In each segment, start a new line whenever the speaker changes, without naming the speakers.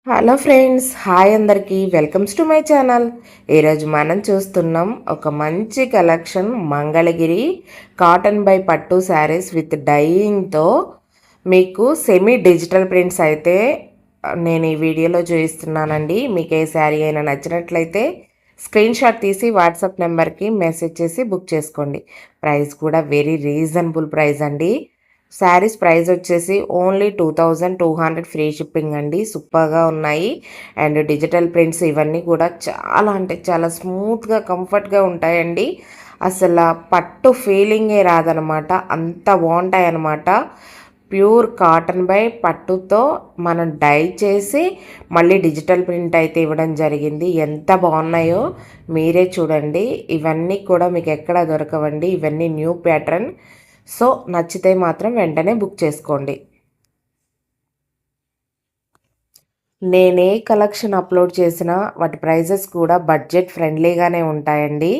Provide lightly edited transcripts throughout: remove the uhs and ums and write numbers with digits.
Hello friends, hi అందరికీ, welcomes to my channel. ఈరోజు మనం చూస్తున్నాం ఒక మంచి కలెక్షన్ మంగళగిరి కాటన్ బై పట్టు శారీస్ విత్ డైయింగ్తో మీకు సెమీ డిజిటల్ ప్రింట్స్ అయితే నేను ఈ వీడియోలో చూపిస్తున్నానండి. మీకు ఏ శారీ అయినా నచ్చినట్లయితే స్క్రీన్ షాట్ తీసి వాట్సాప్ నెంబర్కి మెసేజ్ చేసి బుక్ చేసుకోండి. ప్రైస్ కూడా వెరీ రీజనబుల్ ప్రైస్ అండి. శారీస్ ప్రైస్ వచ్చేసి ఓన్లీ 2200 ఫ్రీ షిప్పింగ్ అండి. సూపర్గా ఉన్నాయి. అండ్ డిజిటల్ ప్రింట్స్ ఇవన్నీ కూడా చాలా అంటే చాలా స్మూత్గా కంఫర్ట్గా ఉంటాయండి. అసలు పట్టు ఫీలింగే రాదనమాట, అంత బాగుంటాయి అన్నమాట. ప్యూర్ కాటన్ బై పట్టుతో మనం డై చేసి మళ్ళీ డిజిటల్ ప్రింట్ అయితే ఇవ్వడం జరిగింది. ఎంత బాగున్నాయో మీరే చూడండి. ఇవన్నీ కూడా మీకు ఎక్కడ దొరకవండి. ఇవన్నీ న్యూ ప్యాటర్న్. సో నచ్చితే మాత్రం వెంటనే బుక్ చేసుకోండి. నేనే కలెక్షన్ అప్లోడ్ చేసినా వాటి ప్రైజెస్ కూడా బడ్జెట్ ఫ్రెండ్లీగానే ఉంటాయండి.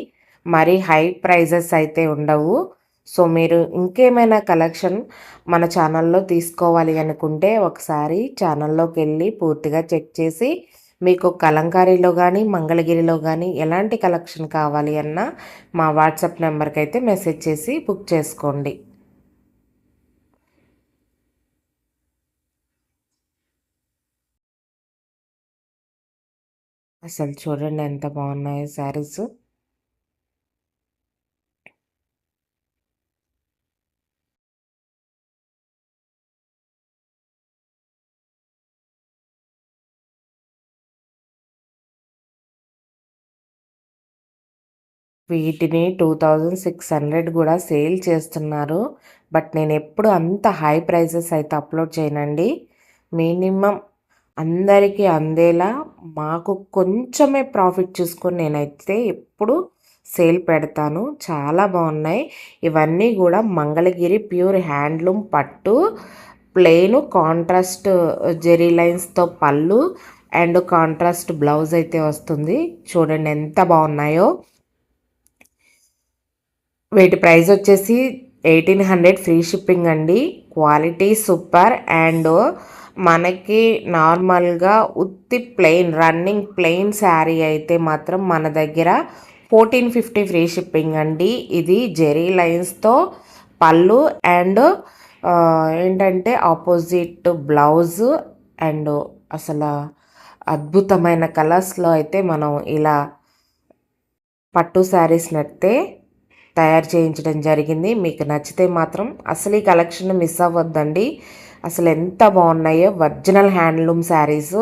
మరీ హై ప్రైజెస్ అయితే ఉండవు. సో మీరు ఇంకేమైనా కలెక్షన్ మన ఛానల్లో తీసుకోవాలి అనుకుంటే ఒకసారి ఛానల్లోకి వెళ్ళి పూర్తిగా చెక్ చేసి మీకు కలంకారీలో కానీ మంగళగిరిలో కానీ ఎలాంటి కలెక్షన్ కావాలి అన్నా మా వాట్సాప్ నెంబర్కి అయితే మెసేజ్ చేసి బుక్ చేసుకోండి. అసలు చూడండి ఎంత బాగున్నాయో శారీస్. వీటిని 2600 కూడా సేల్ చేస్తున్నారు. బట్ నేను ఎప్పుడు అంత హై ప్రైజెస్ అయితే అప్లోడ్ చేయనండి. మినిమం అందరికీ అందేలా మాకు కొంచెమే ప్రాఫిట్ చూసుకొని నేనైతే ఎప్పుడు సేల్ పెడతాను. చాలా బాగున్నాయి. ఇవన్నీ కూడా మంగళగిరి ప్యూర్ హ్యాండ్లూమ్ పట్టు, ప్లెయిన్ కాంట్రాస్ట్ జెరీ లైన్స్తో పళ్ళు అండ్ కాంట్రాస్ట్ బ్లౌజ్ అయితే వస్తుంది. చూడండి ఎంత బాగున్నాయో. వీటి ప్రైస్ వచ్చేసి 1800 ఫ్రీ షిప్పింగ్ అండి. Quality super. అండ్ మనకి నార్మల్గా ఉత్తి ప్లెయిన్ రన్నింగ్ ప్లెయిన్ శారీ అయితే మాత్రం మన దగ్గర 1450 ఫ్రీ షిప్పింగ్ అండి. ఇది జెరీ లైన్స్తో పళ్ళు అండ్ ఏంటంటే ఆపోజిట్ బ్లౌజ్. అండ్ అసలు అద్భుతమైన కలర్స్లో అయితే మనం ఇలా పట్టు శారీస్ నడితే తయారు చేయించడం జరిగింది. మీకు నచ్చితే మాత్రం అసలు ఈ కలెక్షన్ మిస్ అవ్వద్దండి. అసలు ఎంత బాగున్నాయో ఒరిజినల్ హ్యాండ్లూమ్ శారీస్.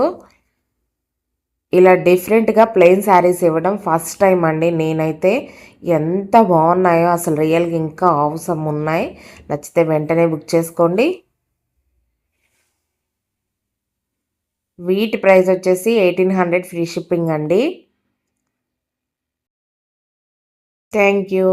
ఇలా డిఫరెంట్గా ప్లెయిన్ శారీస్ ఇవ్వడం ఫస్ట్ టైం అండి. నేనైతే ఎంత బాగున్నాయో అసలు రియల్గా ఇంకా అవసరం ఉన్నాయి. నచ్చితే వెంటనే బుక్ చేసుకోండి. వీటి ప్రైస్ వచ్చేసి 1800 ఫ్రీ షిప్పింగ్ అండి. Thank you.